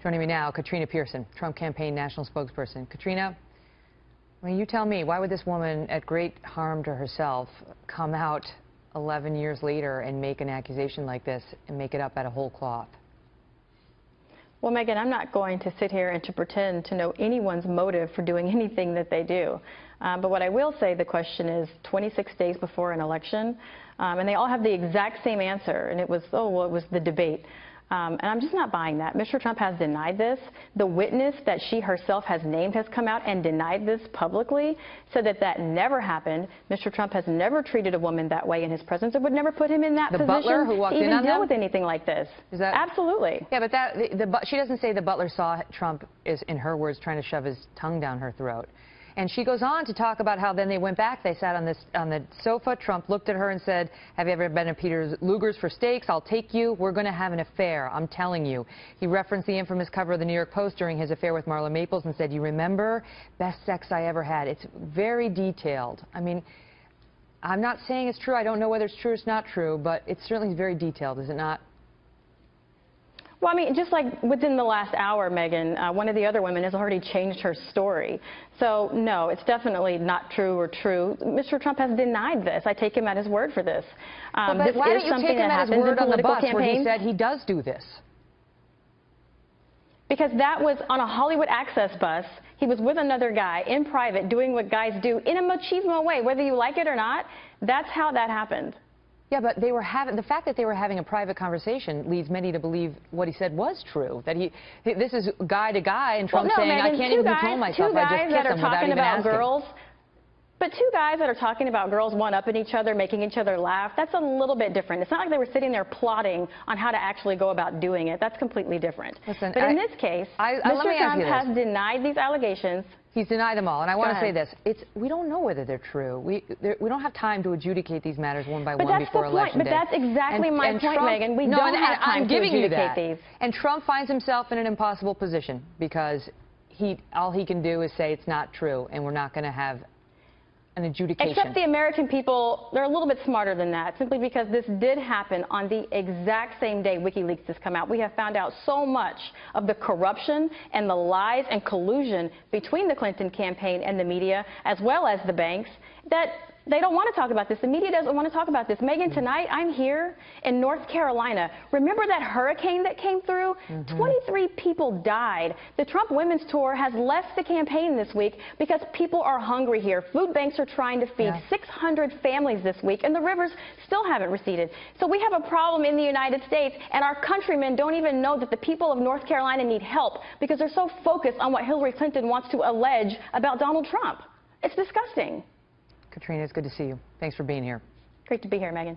Joining me now, Katrina Pierson, Trump campaign national spokesperson. Katrina, you tell me, why would this woman at great harm to herself come out 11 years later and make an accusation like this and make it up out of whole cloth? Well, Megan, I'm not going to sit here and to pretend to know anyone's motive for doing anything that they do. But what I will say, the question is 26 days before an election, and they all have the exact same answer, and it was, oh, well, it was the debate. And I'm just not buying that. Mr. Trump has denied this. The witness that she herself has named has come out and denied this publicly, said that that never happened. Mr. Trump has never treated a woman that way in his presence. It would never put him in that position. The butler who walked in on deal them? with anything like this. Is that absolutely? Yeah, but she doesn't say the butler saw Trump, is in her words, trying to shove his tongue down her throat. And she goes on to talk about how then they went back, they sat on the sofa. Trump looked at her and said, "Have you ever been to Peter Luger's for steaks? I'll take you. We're going to have an affair, I'm telling you." He referenced the infamous cover of the New York Post during his affair with Marla Maples and said, "You remember? Best sex I ever had." It's very detailed. I mean, I'm not saying it's true. I don't know whether it's true or it's not true, but it's certainly very detailed, is it not? Well, I mean, just like within the last hour, Megan, one of the other women has already changed her story. So, no, it's definitely not true or true. Mr. Trump has denied this. I take him at his word for this. But this why is don't you something take him that at his happens word in on the political bus where he campaigns. said he does do this? Because that was on a Hollywood Access bus. He was with another guy in private doing what guys do in a machismo way, whether you like it or not. That's how that happened. Yeah, but they were the fact that they were having a private conversation leads many to believe what he said was true. That this is guy to guy, and Trump saying, Megan, "I can't even control myself. I just kiss him without even asking." But two guys that are talking about girls one-upping each other, making each other laugh, that's a little bit different. It's not like they were sitting there plotting on how to actually go about doing it. That's completely different. Listen, but in this case, Mr. Trump has denied these allegations. He's denied them all, and I want to say this: we don't know whether they're true. We don't have time to adjudicate these matters one by one before election day. But that's exactly my point, Megan. We don't have time to adjudicate these. And Trump finds himself in an impossible position because all he can do is say it's not true, and we're not going to have an adjudication. Except the American people, they're a little bit smarter than that, simply because this did happen on the exact same day WikiLeaks has come out. We have found out so much of the corruption and the lies and collusion between the Clinton campaign and the media, as well as the banks, that they don't want to talk about this. The media doesn't want to talk about this. Megan, tonight I'm here in North Carolina. Remember that hurricane that came through? 23 people died. The Trump Women's Tour has left the campaign this week because people are hungry here. Food banks are trying to feed 600 families this week, and the rivers still haven't receded. So we have a problem in the United States, and our countrymen don't even know that the people of North Carolina need help because they're so focused on what Hillary Clinton wants to allege about Donald Trump. It's disgusting. Katrina, it's good to see you. Thanks for being here. Great to be here, Megan.